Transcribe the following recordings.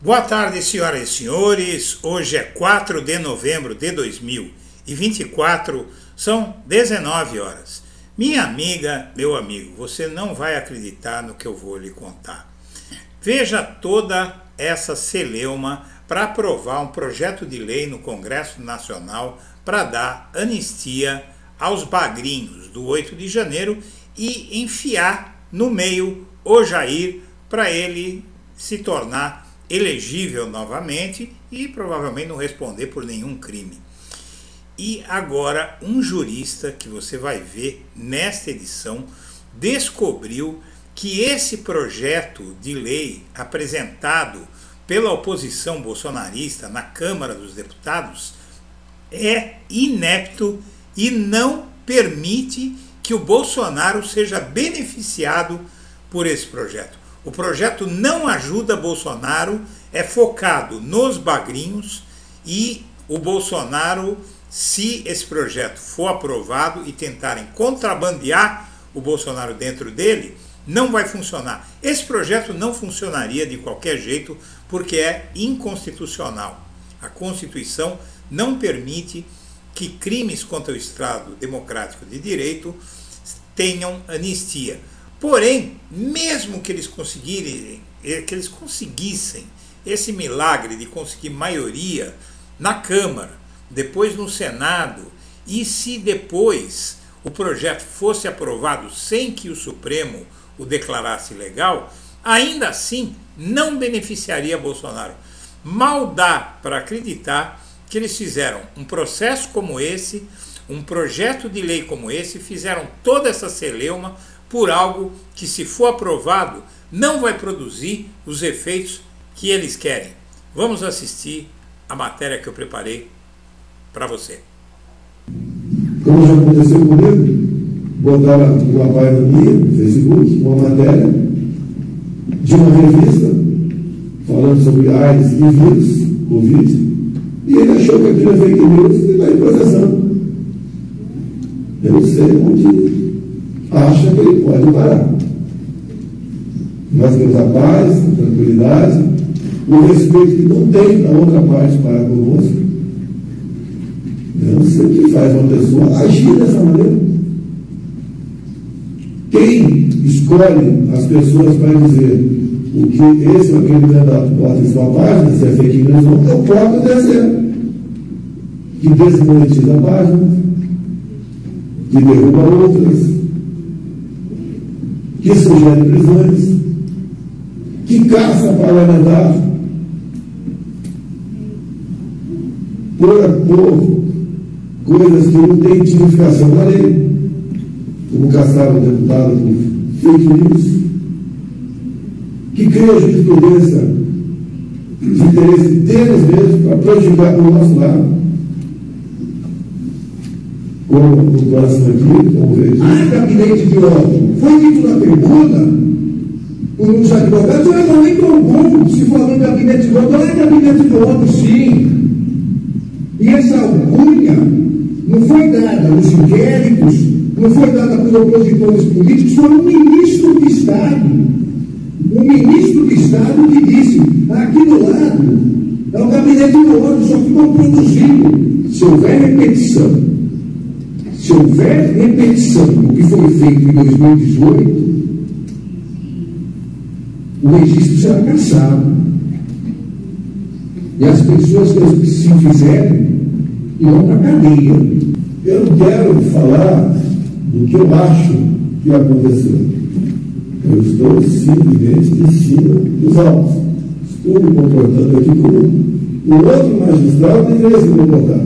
Boa tarde, senhoras e senhores. Hoje é 4 de novembro de 2024, são 19 horas. Minha amiga, meu amigo, você não vai acreditar no que eu vou lhe contar. Veja toda essa celeuma para aprovar um projeto de lei no Congresso Nacional para dar anistia aos bagrinhos do 8 de janeiro e enfiar no meio o Jair para ele se tornar elegível novamente e provavelmente não responder por nenhum crime. E agora um jurista que você vai ver nesta edição descobriu que esse projeto de lei apresentado pela oposição bolsonarista na Câmara dos Deputados é inepto e não permite que o Bolsonaro seja beneficiado por esse projeto. O projeto não ajuda Bolsonaro, é focado nos bagrinhos e o Bolsonaro, se esse projeto for aprovado e tentarem contrabandear o Bolsonaro dentro dele, não vai funcionar. Esse projeto não funcionaria de qualquer jeito porque é inconstitucional. A Constituição não permite que crimes contra o Estado Democrático de Direito tenham anistia. Porém, mesmo que eles conseguissem esse milagre de conseguir maioria na Câmara, depois no Senado, e se depois o projeto fosse aprovado sem que o Supremo o declarasse legal, ainda assim não beneficiaria Bolsonaro. Mal dá para acreditar que eles fizeram um processo como esse, um projeto de lei como esse, fizeram toda essa celeuma por algo que, se for aprovado, não vai produzir os efeitos que eles querem. Vamos assistir a matéria que eu preparei para você. Como já aconteceu comigo, botaram uma página minha no Facebook, uma matéria de uma revista falando sobre AIDS e vírus, Covid, e ele achou que aquilo é fake news e está em processando. Eu não sei onde acha que ele pode parar. Nós temos a paz, a tranquilidade, o respeito que não tem da outra parte para conosco. Eu não sei o que faz uma pessoa agir dessa maneira. Quem escolhe as pessoas para dizer o que esse ou aquele candidato bota em sua página, se é fake news ou não, é o próprio TSE, que desmonetiza a página, que derruba outras, que sugere prisões, que caça parlamentar por coisas que não têm tipificação na lei, como caçar o deputado por fake news, que cria jurisprudência de interesse deles mesmos para prejudicar o nosso lado. Como no próximo aqui, vamos ver. Gabinete de ódio. Foi dito na pergunta por uns advogados, eu não nem tão bom se falando gabinete de ódio. É gabinete de ódio, sim. E essa alcunha não foi dada aos inquéritos, não foi dada por opositores políticos, foi um ministro de Estado. Um ministro de Estado que disse, aqui do lado é o gabinete de ódio, só ficou produzindo. Se houver repetição, se houver repetição do que foi feito em 2018, o registro será cassado. E as pessoas que se fizerem irão para a cadeia. Eu não quero falar do que eu acho que aconteceu. Eu estou simplesmente em cima dos autos. Estou me comportando aqui como o outro magistrado deveria se comportar.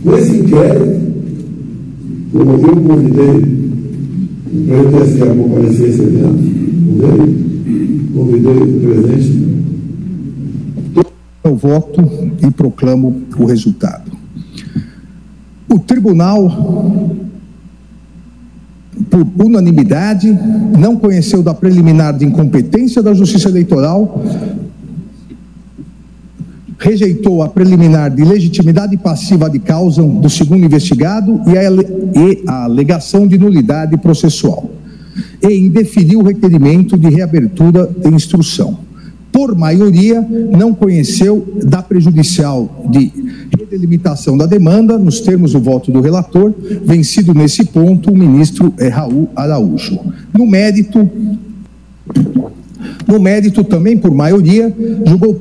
Com esse inquérito, como eu convidei para eu TSE a comparecer esse evento, convidei o presidente. Eu voto e proclamo o resultado. O tribunal, por unanimidade, não conheceu da preliminar de incompetência da Justiça Eleitoral, rejeitou a preliminar de legitimidade passiva de causa do segundo investigado e a alegação de nulidade processual, e indeferiu o requerimento de reabertura de instrução. por maioria, não conheceu da prejudicial de redelimitação da demanda, nos termos do voto do relator, vencido nesse ponto o ministro Raul Araújo. No mérito, também por maioria, julgou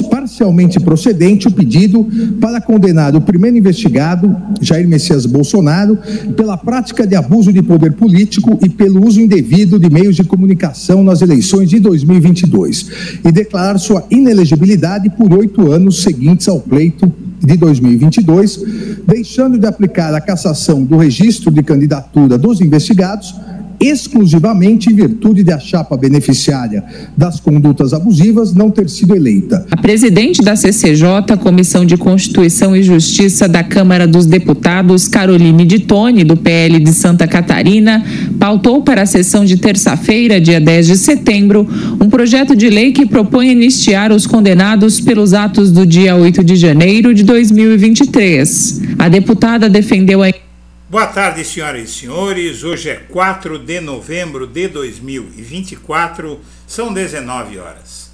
parcialmente procedente o pedido para condenar o primeiro investigado, Jair Messias Bolsonaro, pela prática de abuso de poder político e pelo uso indevido de meios de comunicação nas eleições de 2022 e declarar sua inelegibilidade por 8 anos seguintes ao pleito de 2022, deixando de aplicar a cassação do registro de candidatura dos investigados, exclusivamente em virtude de a chapa beneficiária das condutas abusivas não ter sido eleita. A presidente da CCJ, Comissão de Constituição e Justiça da Câmara dos Deputados, Caroline de Tone, do PL de Santa Catarina, pautou para a sessão de terça-feira, dia 10 de setembro, um projeto de lei que propõe anistiar os condenados pelos atos do dia 8 de janeiro de 2023. A deputada defendeu a... Boa tarde, senhoras e senhores. Hoje é 4 de novembro de 2024, são 19 horas.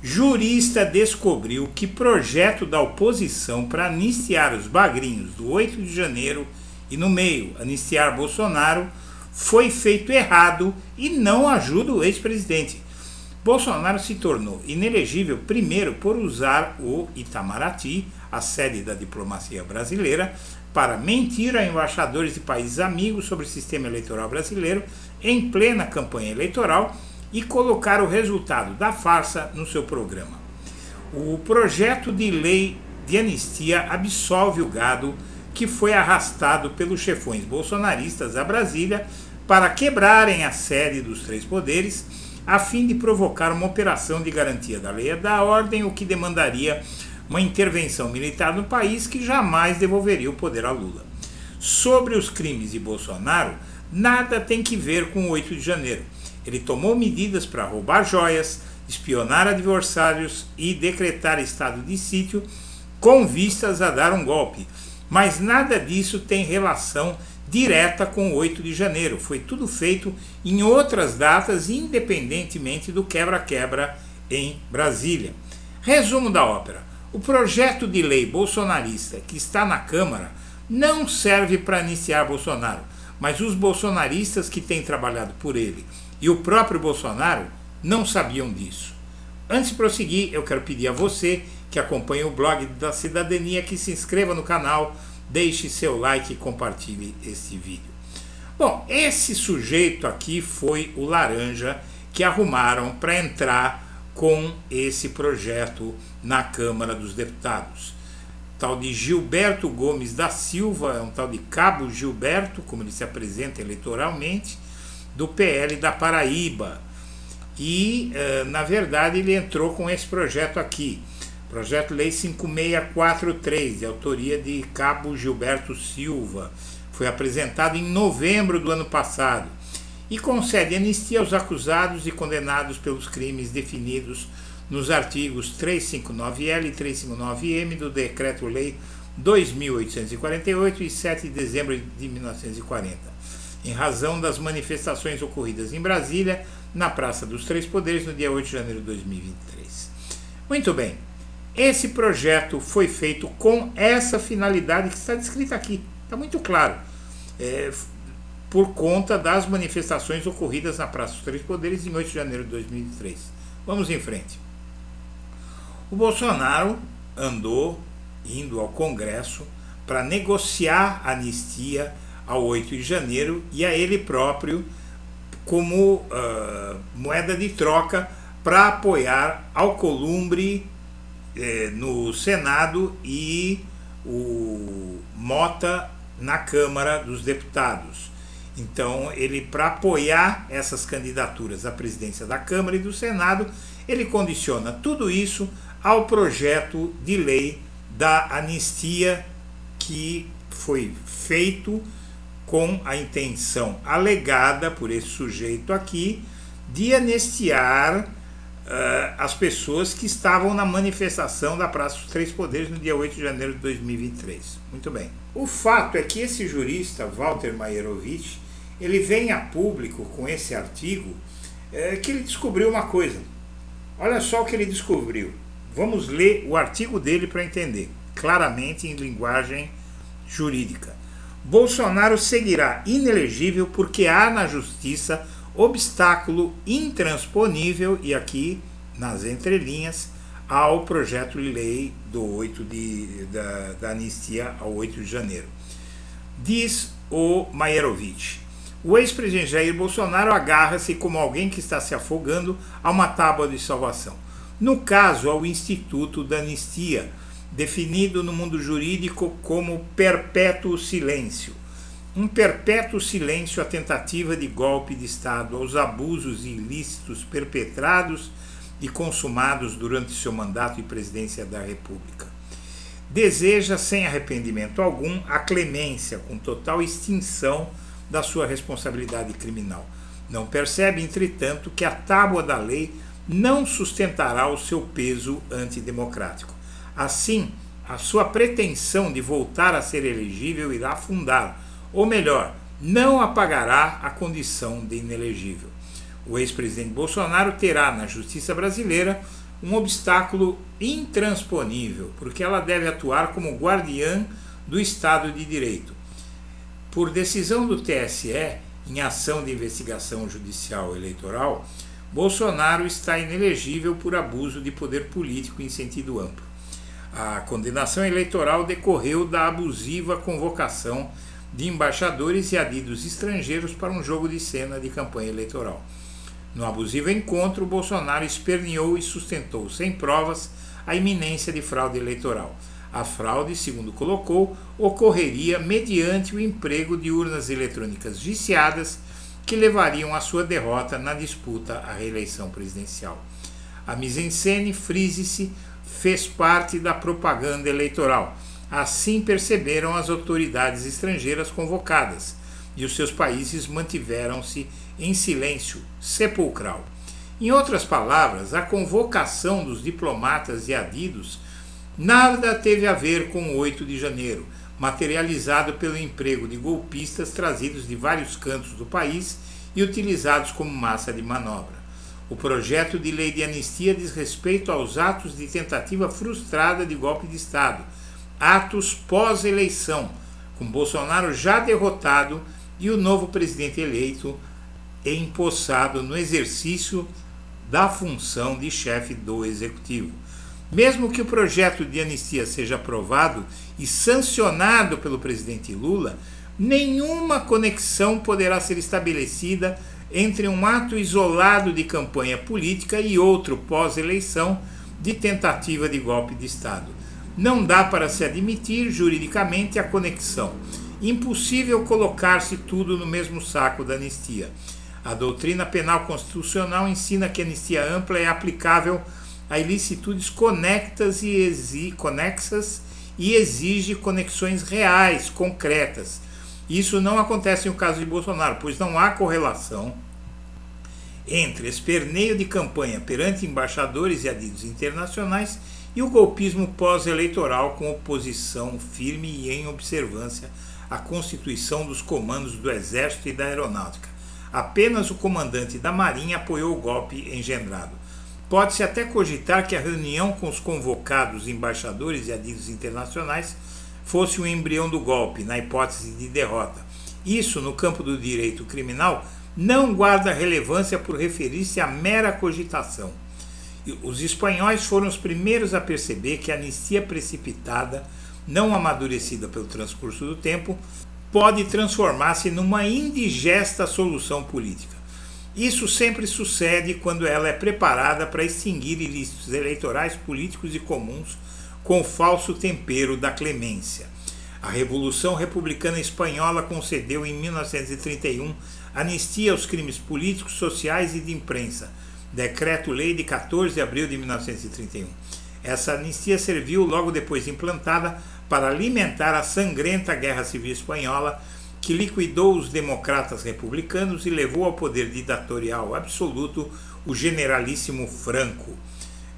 Jurista descobriu que projeto da oposição para anistiar os bagrinhos do 8 de janeiro e, no meio, anistiar Bolsonaro, foi feito errado e não ajuda o ex-presidente. Bolsonaro se tornou inelegível primeiro por usar o Itamaraty, a sede da diplomacia brasileira, para mentir a embaixadores de países amigos sobre o sistema eleitoral brasileiro em plena campanha eleitoral e colocar o resultado da farsa no seu programa. O projeto de lei de anistia absolve o gado que foi arrastado pelos chefões bolsonaristas a Brasília para quebrarem a sede dos três poderes, a fim de provocar uma operação de garantia da lei e da ordem, o que demandaria uma intervenção militar no país que jamais devolveria o poder a Lula. Sobre os crimes de Bolsonaro, nada tem que ver com o 8 de janeiro. Ele tomou medidas para roubar joias, espionar adversários e decretar estado de sítio com vistas a dar um golpe. Mas nada disso tem relação direta com o 8 de janeiro. Foi tudo feito em outras datas, independentemente do quebra-quebra em Brasília. Resumo da ópera. O projeto de lei bolsonarista que está na Câmara não serve para anistiar Bolsonaro, mas os bolsonaristas que têm trabalhado por ele e o próprio Bolsonaro não sabiam disso. Antes de prosseguir, eu quero pedir a você que acompanha o blog da Cidadania que se inscreva no canal, deixe seu like e compartilhe este vídeo. Bom, esse sujeito aqui foi o laranja que arrumaram para entrar com esse projeto na Câmara dos Deputados. Tal de Gilberto Gomes da Silva, é um tal de Cabo Gilberto, como ele se apresenta eleitoralmente, do PL da Paraíba. E, na verdade, ele entrou com esse projeto aqui, Projeto Lei 5643, de autoria de Cabo Gilberto Silva. Foi apresentado em novembro do ano passado e concede anistia aos acusados e condenados pelos crimes definidos nos artigos 359L e 359M do Decreto-Lei 2.848 e 7 de dezembro de 1940, em razão das manifestações ocorridas em Brasília, na Praça dos Três Poderes, no dia 8 de janeiro de 2023. Muito bem, esse projeto foi feito com essa finalidade que está descrita aqui, está muito claro, por conta das manifestações ocorridas na Praça dos Três Poderes em 8 de janeiro de 2003. Vamos em frente. O Bolsonaro andou indo ao Congresso para negociar a anistia ao 8 de janeiro e a ele próprio como moeda de troca para apoiar Alcolumbre no Senado e o Mota na Câmara dos Deputados. Então, ele, para apoiar essas candidaturas à presidência da Câmara e do Senado, ele condiciona tudo isso ao projeto de lei da anistia que foi feito com a intenção alegada por esse sujeito aqui de anistiar as pessoas que estavam na manifestação da Praça dos Três Poderes no dia 8 de janeiro de 2023. Muito bem. O fato é que esse jurista, Walter Maierovitch, ele vem a público com esse artigo que ele descobriu uma coisa. Olha só o que ele descobriu. Vamos ler o artigo dele para entender, claramente em linguagem jurídica. Bolsonaro seguirá inelegível porque há na justiça obstáculo intransponível, e aqui nas entrelinhas, ao projeto de lei da anistia ao 8 de janeiro. Diz o Maierovitch: o ex-presidente Jair Bolsonaro agarra-se como alguém que está se afogando a uma tábua de salvação. No caso, ao Instituto da Anistia, definido no mundo jurídico como perpétuo silêncio. Um perpétuo silêncio à tentativa de golpe de Estado, aos abusos ilícitos perpetrados e consumados durante seu mandato de presidência da República. Deseja, sem arrependimento algum, a clemência, com total extinção da sua responsabilidade criminal. Não percebe, entretanto, que a tábua da lei não sustentará o seu peso antidemocrático. Assim, a sua pretensão de voltar a ser elegível irá afundar, ou melhor, não apagará a condição de inelegível. O ex-presidente Bolsonaro terá na justiça brasileira um obstáculo intransponível, porque ela deve atuar como guardiã do Estado de Direito. Por decisão do TSE, em ação de investigação judicial eleitoral, Bolsonaro está inelegível por abuso de poder político em sentido amplo. A condenação eleitoral decorreu da abusiva convocação de embaixadores e adidos estrangeiros para um jogo de cena de campanha eleitoral. No abusivo encontro, Bolsonaro esperneou e sustentou sem provas a iminência de fraude eleitoral. A fraude, segundo colocou, ocorreria mediante o emprego de urnas eletrônicas viciadas que levariam à sua derrota na disputa à reeleição presidencial. A mise-en-scène, frise-se, fez parte da propaganda eleitoral. Assim perceberam as autoridades estrangeiras convocadas, e os seus países mantiveram-se em silêncio sepulcral. Em outras palavras, a convocação dos diplomatas e adidos nada teve a ver com o 8 de janeiro, materializado pelo emprego de golpistas trazidos de vários cantos do país e utilizados como massa de manobra. O projeto de lei de anistia diz respeito aos atos de tentativa frustrada de golpe de Estado, atos pós-eleição, com Bolsonaro já derrotado e o novo presidente eleito empossado no exercício da função de chefe do Executivo. Mesmo que o projeto de anistia seja aprovado e sancionado pelo presidente Lula, nenhuma conexão poderá ser estabelecida entre um ato isolado de campanha política e outro pós-eleição de tentativa de golpe de Estado. Não dá para se admitir juridicamente a conexão. Impossível colocar-se tudo no mesmo saco da anistia. A doutrina penal constitucional ensina que a anistia ampla é aplicável a ilicitudes conexas e exige conexões reais, concretas. Isso não acontece no caso de Bolsonaro, pois não há correlação entre esperneio de campanha perante embaixadores e adidos internacionais e o golpismo pós-eleitoral com oposição firme e em observância à constituição dos comandos do Exército e da Aeronáutica. Apenas o comandante da Marinha apoiou o golpe engendrado. Pode-se até cogitar que a reunião com os convocados embaixadores e adidos internacionais fosse um embrião do golpe, na hipótese de derrota. Isso, no campo do direito criminal, não guarda relevância por referir-se à mera cogitação. Os espanhóis foram os primeiros a perceber que a anistia precipitada, não amadurecida pelo transcurso do tempo, pode transformar-se numa indigesta solução política. Isso sempre sucede quando ela é preparada para extinguir ilícitos eleitorais, políticos e comuns com o falso tempero da clemência. A Revolução Republicana Espanhola concedeu em 1931 anistia aos crimes políticos, sociais e de imprensa, Decreto-Lei de 14 de abril de 1931. Essa anistia serviu, logo depois implantada, para alimentar a sangrenta Guerra Civil Espanhola, que liquidou os democratas republicanos e levou ao poder ditatorial absoluto o generalíssimo Franco.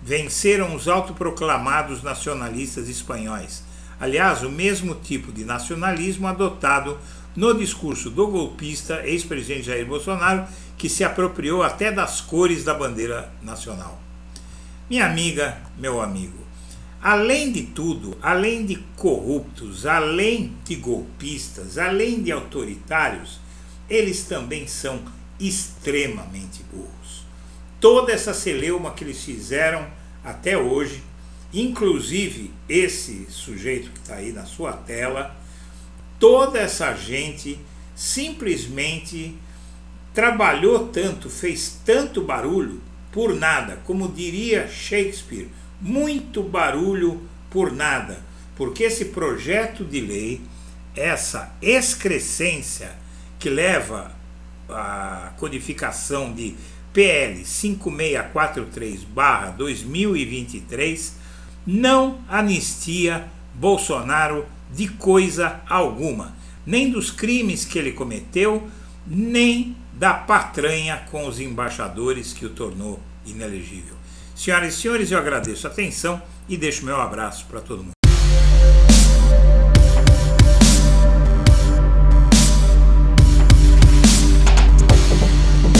Venceram os autoproclamados nacionalistas espanhóis. Aliás, o mesmo tipo de nacionalismo adotado no discurso do golpista ex-presidente Jair Bolsonaro, que se apropriou até das cores da bandeira nacional. Minha amiga, meu amigo, além de tudo, além de corruptos, além de golpistas, além de autoritários, eles também são extremamente burros. Toda essa celeuma que eles fizeram até hoje, inclusive esse sujeito que está aí na sua tela, toda essa gente simplesmente trabalhou tanto, fez tanto barulho por nada, como diria Shakespeare, muito barulho por nada, porque esse projeto de lei, essa excrescência que leva à codificação de PL 5643/2023, não anistia Bolsonaro de coisa alguma, nem dos crimes que ele cometeu, nem da patranha com os embaixadores que o tornou inelegível. Senhoras e senhores, eu agradeço a atenção e deixo meu abraço para todo mundo.